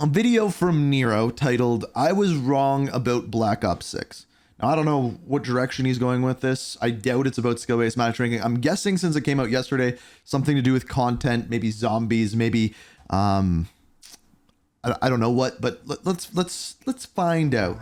a video from Nero titled "I Was Wrong About Black Ops 6." Now, I don't know what direction he's going with this. I doubt it's about skill-based matchmaking. I'm guessing since it came out yesterday, something to do with content, maybe zombies, maybe I don't know what, but let's find out.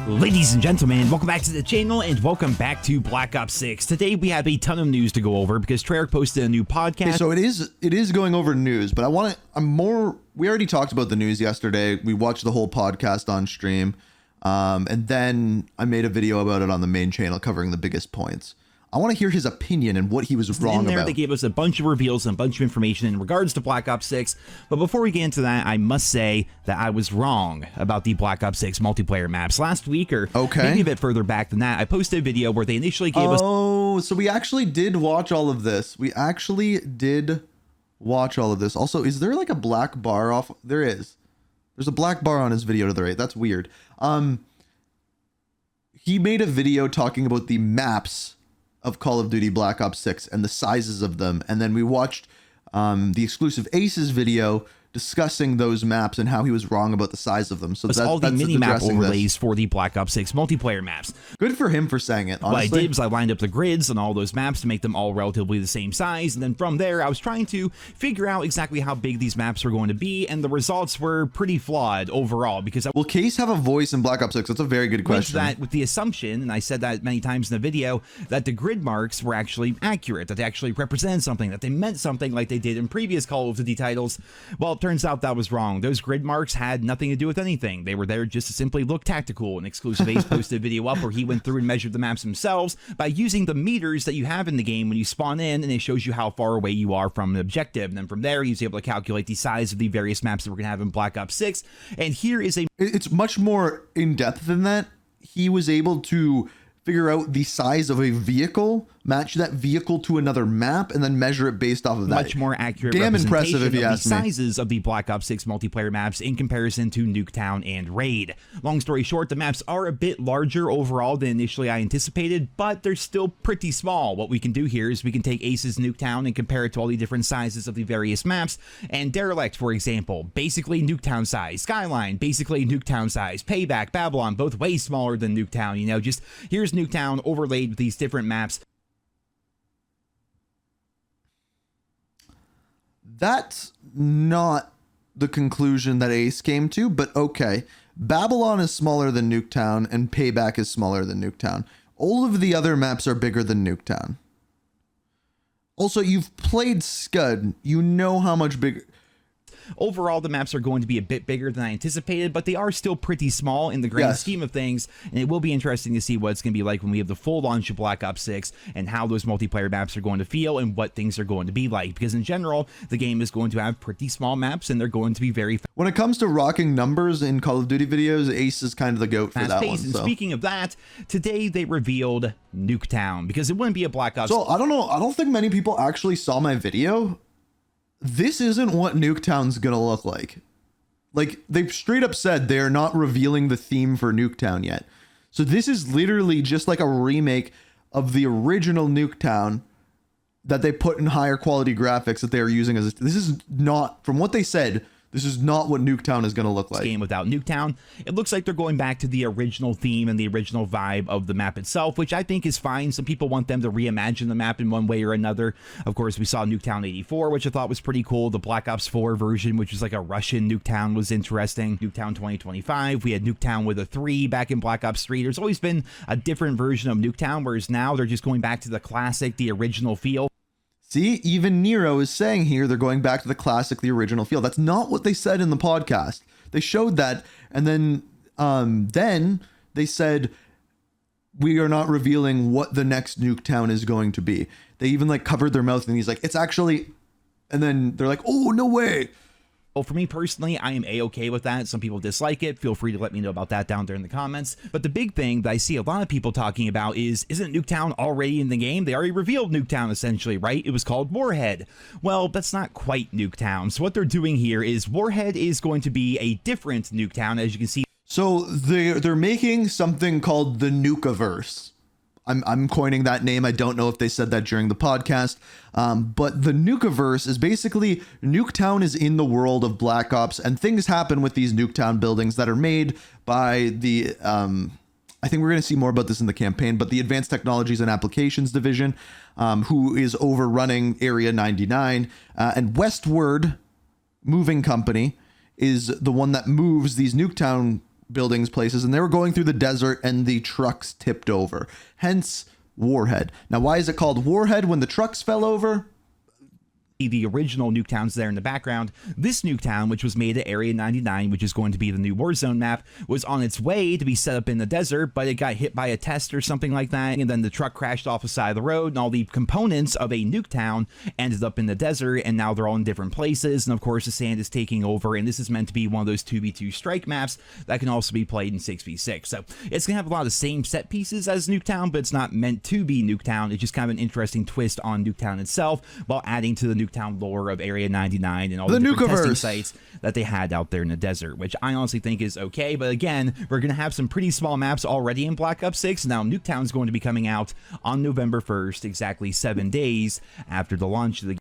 Ladies and gentlemen, welcome back to the channel and welcome back to Black Ops 6. Today we have a ton of news to go over because Treyarch posted a new podcast. Okay, so it is going over news, but we already talked about the news yesterday. We watched the whole podcast on stream. And then I made a video about it on the main channel covering the biggest points. I want to hear his opinion and what he was wrong about. They gave us a bunch of reveals and a bunch of information in regards to Black Ops 6. But before we get into that, I must say that I was wrong about the Black Ops 6 multiplayer maps. Last week, or maybe a bit further back than that, I posted a video where they initially gave us... Oh, so we actually did watch all of this. Also, is there like a black bar off? There is. There's a black bar on his video to the right. That's weird. He made a video talking about the maps of Call of Duty Black Ops 6 and the sizes of them. And then we watched the exclusive Aces video discussing those maps and how he was wrong about the size of them. So that's all the mini-map overlays for the Black Ops 6 multiplayer maps. Good for him for saying it, honestly. What I did was I lined up the grids on all those maps to make them all relatively the same size, and then from there I was trying to figure out exactly how big these maps were going to be, and the results were pretty flawed overall because... Will Case have a voice in Black Ops 6? That's a very good question. With the assumption, and I said that many times in the video, that the grid marks were actually accurate, that they actually represented something, that they meant something like they did in previous Call of Duty titles. Well, it turns out that was wrong. Those grid marks had nothing to do with anything. They were there just to simply look tactical. And Exclusive Ace posted a video up where he went through and measured the maps themselves by using the meters that you have in the game when you spawn in, and it shows you how far away you are from an objective. And then from there, he was able to calculate the size of the various maps that we're going to have in Black Ops 6. And here is a... It's much more in-depth than that. He was able to figure out the size of a vehicle, match that vehicle to another map, and then measure it based off of that. Much more accurate Damn representation impressive, if you of ask the me. sizes of the Black Ops 6 multiplayer maps in comparison to Nuketown and Raid. Long story short, the maps are a bit larger overall than initially I anticipated, but they're still pretty small. What we can do here is we can take Ace's Nuketown and compare it to all the different sizes of the various maps, and Derelict, for example, basically Nuketown size. Skyline, basically Nuketown size. Payback, Babylon, both way smaller than Nuketown. You know, just here's Nuketown overlaid with these different maps. That's not the conclusion that Ace came to, but okay. Babylon is smaller than Nuketown, and Payback is smaller than Nuketown. All of the other maps are bigger than Nuketown. Also, you've played Scud. You know how much bigger... Overall, the maps are going to be a bit bigger than I anticipated, but they are still pretty small in the grand scheme of things, and it will be interesting to see what it's going to be like when we have the full launch of Black Ops 6 and how those multiplayer maps are going to feel and what things are going to be like, because in general, the game is going to have pretty small maps and they're going to be very fast. When it comes to rocking numbers in Call of Duty videos, Ace is kind of the GOAT for that one. And speaking of that, today they revealed Nuketown, because it wouldn't be a Black Ops... So, I don't know, I don't think many people actually saw my video. This isn't what Nuketown's gonna look like. Like, they've straight up said they're not revealing the theme for Nuketown yet. So this is literally just like a remake of the original Nuketown that they put in higher quality graphics that they are using as... This is not, from what they said, this is not what Nuketown is going to look like. Game without Nuketown. It looks like they're going back to the original theme and the original vibe of the map itself, which I think is fine. Some people want them to reimagine the map in one way or another. Of course, we saw Nuketown 84, which I thought was pretty cool. The Black Ops 4 version, which was like a Russian Nuketown, was interesting. Nuketown 2025. We had Nuketown with a 3 back in Black Ops 3. There's always been a different version of Nuketown, whereas now they're just going back to the classic, the original feel. See, even Nero is saying here they're going back to the classic, the original feel. That's not what they said in the podcast. They showed that, and then they said, we are not revealing what the next Nuketown is going to be. They even like covered their mouth, and he's like, it's actually... And then they're like, oh, no way. Well, for me personally, I am A-okay with that. Some people dislike it. Feel free to let me know about that down there in the comments. But the big thing that I see a lot of people talking about is, isn't Nuketown already in the game? They already revealed Nuketown, essentially, right? It was called Warhead. Well, that's not quite Nuketown. So what they're doing here is Warhead is going to be a different Nuketown, as you can see. So they're making something called the Nukaverse. I'm coining that name. I don't know if they said that during the podcast. But the Nukaverse is basically Nuketown is in the world of Black Ops, and things happen with these Nuketown buildings that are made by the I think we're going to see more about this in the campaign, but the Advanced Technologies and Applications Division, who is overrunning Area 99, and Westward Moving Company is the one that moves these Nuketown buildings places, and they were going through the desert and the trucks tipped over, hence Warhead. Now, why is it called Warhead when the trucks fell over? The original Nuketown's there in the background. This Nuketown, which was made at Area 99, which is going to be the new Warzone map, was on its way to be set up in the desert, but it got hit by a test or something like that, and then the truck crashed off the side of the road, and all the components of a Nuketown ended up in the desert, and now they're all in different places, and of course the sand is taking over, and this is meant to be one of those 2v2 strike maps that can also be played in 6v6. So it's going to have a lot of the same set pieces as Nuketown, but it's not meant to be Nuketown. It's just kind of an interesting twist on Nuketown itself, while adding to the Nuketown lore of Area 99 and all the different testing sites that they had out there in the desert, which I honestly think is okay. But again, we're going to have some pretty small maps already in Black Ops 6. Now, Nuketown is going to be coming out on November 1st, exactly 7 days after the launch of the game.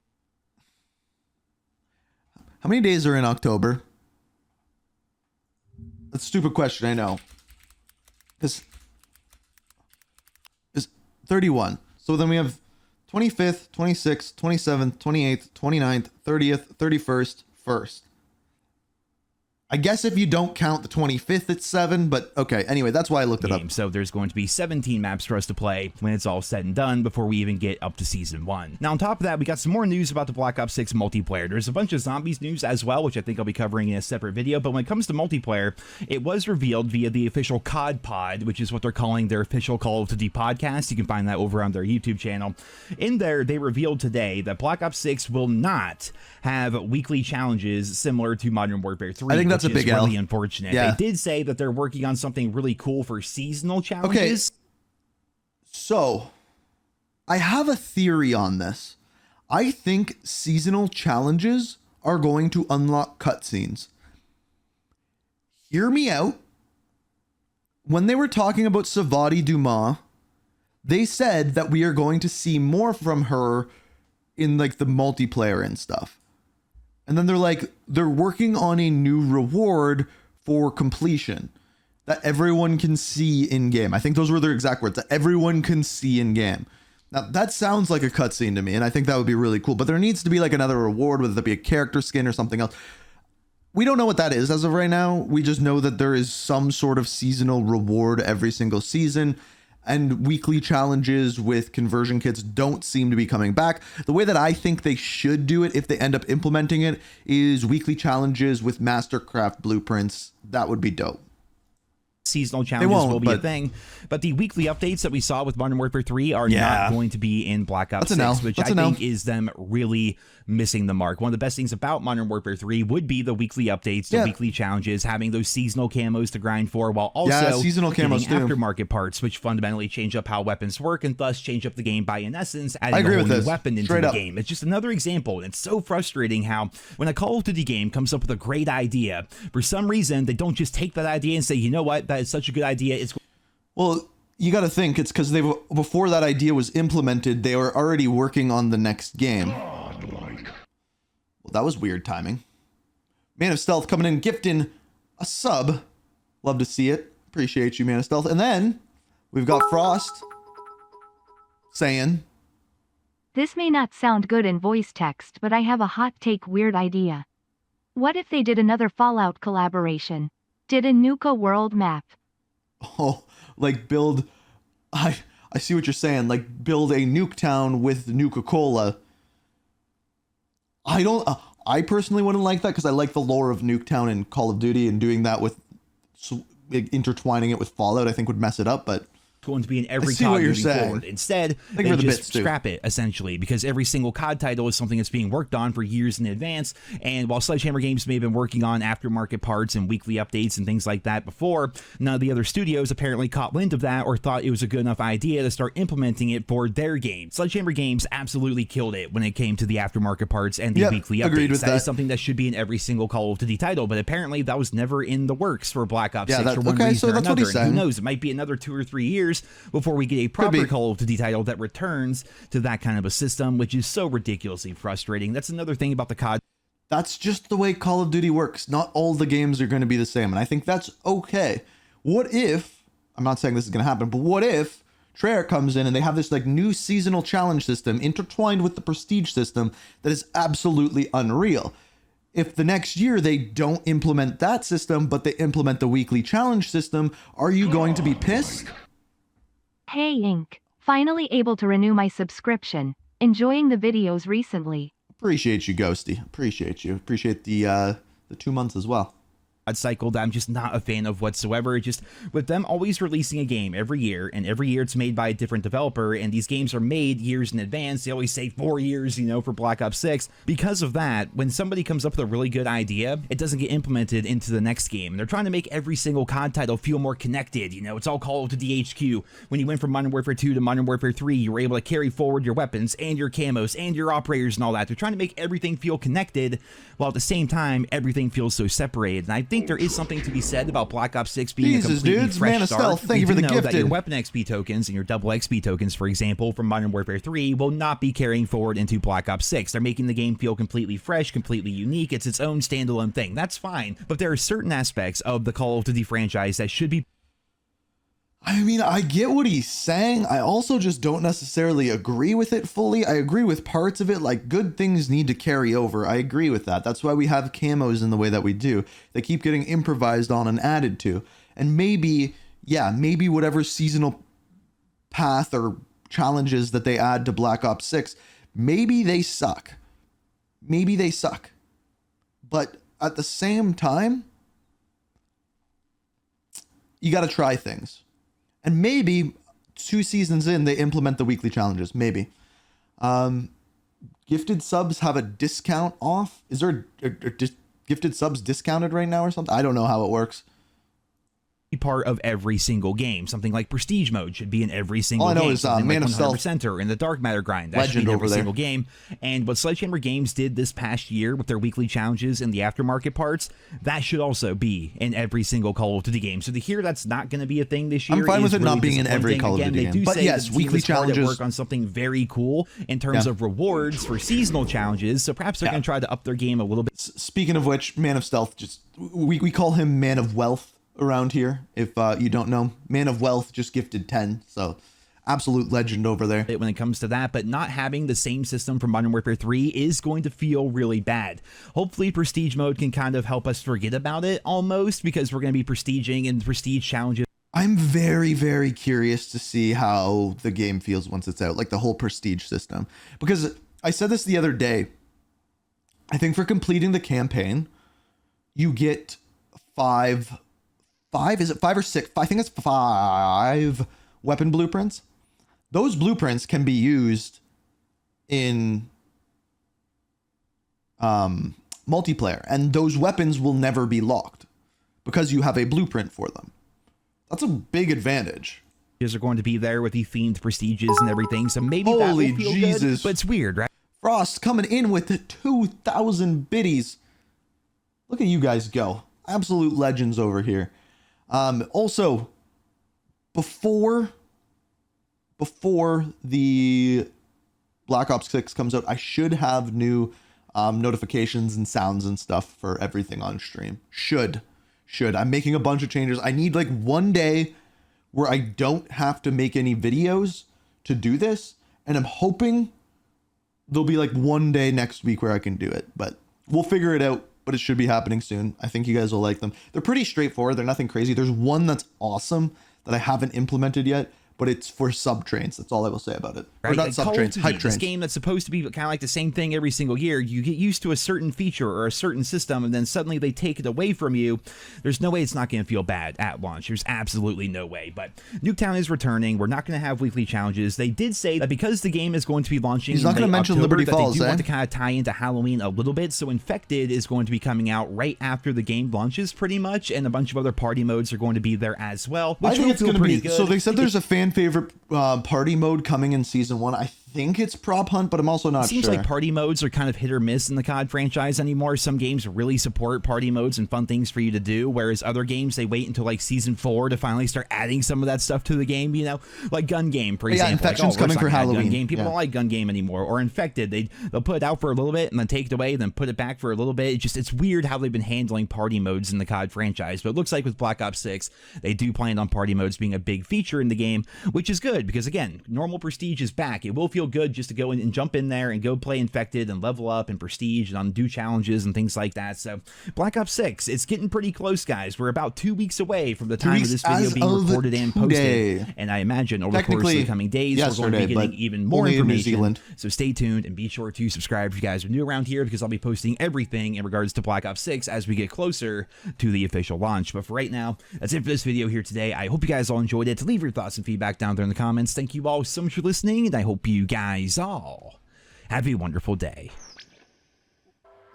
How many days are in October? That's a stupid question, I know. It's 31. So then we have 25th, 26th, 27th, 28th, 29th, 30th, 31st, 1st. I guess if you don't count the 25th, it's 7, but okay. Anyway, that's why I looked it up. So there's going to be 17 maps for us to play when it's all said and done before we even get up to Season 1. Now, on top of that, we got some more news about the Black Ops 6 multiplayer. There's a bunch of zombies news as well, which I think I'll be covering in a separate video, but when it comes to multiplayer, it was revealed via the official COD Pod, which is what they're calling their official Call of Duty podcast. You can find that over on their YouTube channel. In there, they revealed today that Black Ops 6 will not have weekly challenges similar to Modern Warfare 3. I think that's a big really L. unfortunate. Yeah. They did say that they're working on something really cool for seasonal challenges. Okay. So, I have a theory on this. I think seasonal challenges are going to unlock cutscenes. Hear me out. When they were talking about Savati Dumas, they said that we are going to see more from her in like the multiplayer and stuff. And then they're like, they're working on a new reward for completion that everyone can see in game. I think those were their exact words, that everyone can see in game. Now that sounds like a cutscene to me, and I think that would be really cool, but there needs to be like another reward, whether that be a character skin or something else. We don't know what that is as of right now. We just know that there is some sort of seasonal reward every single season, and weekly challenges with conversion kits don't seem to be coming back. The way that I think they should do it, if they end up implementing it, is weekly challenges with Mastercraft blueprints. That would be dope. Seasonal challenges will be a thing, but the weekly updates that we saw with Modern Warfare 3 are not going to be in Black Ops 6, which I think is them really missing the mark. One of the best things about Modern Warfare 3 would be the weekly updates, the weekly challenges, having those seasonal camos to grind for, while also seasonal camos getting aftermarket parts, which fundamentally change up how weapons work and thus change up the game by, in essence, adding a whole new weapon into the game. It's just another example, and it's so frustrating how when a Call of Duty game comes up with a great idea, for some reason, they don't just take that idea and say, you know what, that is such a good idea. Well, you got to think it's because before that idea was implemented, they were already working on the next game. Well, that was weird timing. Man of Stealth coming in, gifting a sub. Love to see it. Appreciate you, Man of Stealth. And then we've got Frost saying, "This may not sound good in voice text, but I have a hot take weird idea. What if they did another Fallout collaboration? Did a Nuka world map?" Oh, like build... I see what you're saying. Like build a Nuketown with Nuka-Cola. I personally wouldn't like that because I like the lore of Nuketown and Call of Duty, and doing that with intertwining it with Fallout I think would mess it up, but going to be in every COD moving forward. Instead, they just scrap it, essentially, because every single COD title is something that's being worked on for years in advance, and while Sledgehammer Games may have been working on aftermarket parts and weekly updates and things like that before, none of the other studios apparently caught wind of that or thought it was a good enough idea to start implementing it for their game. Sledgehammer Games absolutely killed it when it came to the aftermarket parts and the weekly updates. That is something that should be in every single Call of Duty title, but apparently that was never in the works for Black Ops 6 for one reason or another. And who knows, it might be another 2 or 3 years years before we get a proper be. Call of Duty title that returns to that kind of a system, which is so ridiculously frustrating. That's another thing about the COD. That's just the way Call of Duty works. Not all the games are going to be the same, and I think that's okay. What if, I'm not saying this is going to happen, but what if Treyarch comes in and they have this like new seasonal challenge system intertwined with the prestige system that is absolutely unreal? If the next year they don't implement that system, but they implement the weekly challenge system, are you going to be pissed? Hey Inc. Finally able to renew my subscription. Enjoying the videos recently. Appreciate you, Ghosty. Appreciate you. Appreciate the 2 months as well. Cycle that I'm just not a fan of whatsoever. Just with them always releasing a game every year, and every year it's made by a different developer, and these games are made years in advance. They always say 4 years, you know, for Black Ops 6. Because of that, when somebody comes up with a really good idea, it doesn't get implemented into the next game. And they're trying to make every single COD title feel more connected. You know, it's all Call of Duty HQ. When you went from Modern Warfare 2 to Modern Warfare 3, you were able to carry forward your weapons and your camos and your operators and all that. They're trying to make everything feel connected, while at the same time, everything feels so separated. And I think there is something to be said about Black Ops 6 being Jesus, a completely dudes, fresh Man of start. Stealth, thank We you for do the know that your gifted. weapon XP tokens and your double XP tokens, for example, from Modern Warfare 3 will not be carrying forward into Black Ops 6. They're making the game feel completely fresh, completely unique. It's its own standalone thing. That's fine. But there are certain aspects of the Call of Duty franchise that should be. I mean, I get what he's saying. I also just don't necessarily agree with it fully. I agree with parts of it, like good things need to carry over. I agree with that. That's why we have camos in the way that we do. They keep getting improvised on and added to. And maybe, yeah, maybe whatever seasonal path or challenges that they add to Black Ops 6, maybe they suck. Maybe they suck. But at the same time, you got to try things. And maybe 2 seasons in, they implement the weekly challenges. Maybe. Gifted subs have a discount off. Is there a gifted subs discounted right now or something? I don't know how it works. Part of every single game. Something like Prestige mode should be in every single All I know game. is Something Man like of Stealth 100% in the Dark Matter grind. That Legend should be in every over there. single game. And what Sledgehammer Games did this past year with their weekly challenges and the aftermarket parts, that should also be in every single Call of Duty game. So to hear that's not going to be a thing this year, I'm fine with is it not really being in every disappointing. Call of Again, Duty they game. do But say yes, the team weekly is hard at challenges. work on something very cool in terms Yeah. of rewards for seasonal challenges. So perhaps they're going to try to up their game a little bit. Speaking of which, Man of Stealth, just we call him Man of Wealth around here. If you don't know, Man of Wealth just gifted 10. So absolute legend over there. When it comes to that, but not having the same system from Modern Warfare 3 is going to feel really bad. Hopefully Prestige mode can kind of help us forget about it almost, because we're going to be prestiging and prestige challenges. I'm very, very curious to see how the game feels once it's out, like the whole prestige system. Because I said this the other day. I think for completing the campaign, you get 5, is it 5 or 6? I think it's 5 weapon blueprints. Those blueprints can be used in multiplayer, and those weapons will never be locked because you have a blueprint for them. That's a big advantage. Are going to be there with the themed prestiges and everything, so maybe that Holy will feel Jesus. good, but it's weird, right? Frost coming in with the 2,000 biddies. Look at you guys go. Absolute legends over here. Also, before the Black Ops 6 comes out, I should have new notifications and sounds and stuff for everything on stream. Should. I'm making a bunch of changes. I need like one day where I don't have to make any videos to do this. And I'm hoping there'll be like one day next week where I can do it. But we'll figure it out. But it should be happening soon. I think you guys will like them. They're pretty straightforward. They're nothing crazy. There's one that's awesome that I haven't implemented yet, but it's for sub trains. That's all I will say about it. Or Right, not like sub Call of trains, Duty, hype this trains. game that's supposed to be kind of like the same thing every single year. You get used to a certain feature or a certain system, and then suddenly they take it away from you. There's no way it's not going to feel bad at launch. There's absolutely no way. But Nuketown is returning. We're not going to have weekly challenges. They did say that because the game is going to be launching He's not in gonna late mention October, Liberty that Falls, they do eh? want to kind of tie into Halloween a little bit. So Infected is going to be coming out right after the game launches, pretty much, and a bunch of other party modes are going to be there as well. I Which think will it's feel going to be. pretty good. So they said there's a fan favorite party mode coming in season 1. I think it's Prop Hunt, but I'm also not Seems sure. like party modes are kind of hit or miss in the COD franchise anymore. Some games really support party modes and fun things for you to do, whereas other games, they wait until like season 4 to finally start adding some of that stuff to the game, you know, like Gun Game, for example. Infection's coming for Halloween. Gun Game. People Yeah. don't like Gun Game anymore. Or Infected, they'll put it out for a little bit and then take it away and then put it back for a little bit. It's weird how they've been handling party modes in the COD franchise, but it looks like with Black Ops 6, they do plan on party modes being a big feature in the game, which is good because, again, normal prestige is back. It will feel good just to go in and jump in there and go play Infected and level up and prestige and do challenges and things like that. So Black Ops 6, it's getting pretty close, guys. We're about 2 weeks away from the time of this video being recorded and posted. And I imagine over the course of the coming days, we're going to be getting even more information. So stay tuned and be sure to subscribe if you guys are new around here, because I'll be posting everything in regards to Black Ops 6 as we get closer to the official launch. But for right now, that's it for this video here today. I hope you guys all enjoyed it. Leave your thoughts and feedback down there in the comments. Thank you all so much for listening, and I hope you guys all have a wonderful day.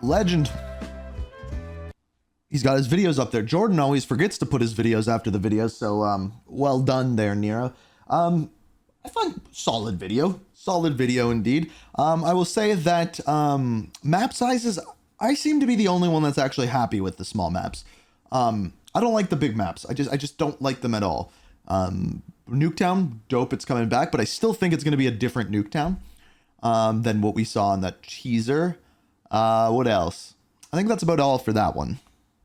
Legend. He's got his videos up there. Jordan always forgets to put his videos after the videos, so well done there, Nero. I find solid video indeed. I will say that map sizes, I seem to be the only one that's actually happy with the small maps. I don't like the big maps. I just don't like them at all. Nuketown, dope, it's coming back, but I still think it's going to be a different Nuketown than what we saw in that teaser. What else? I think that's about all for that one.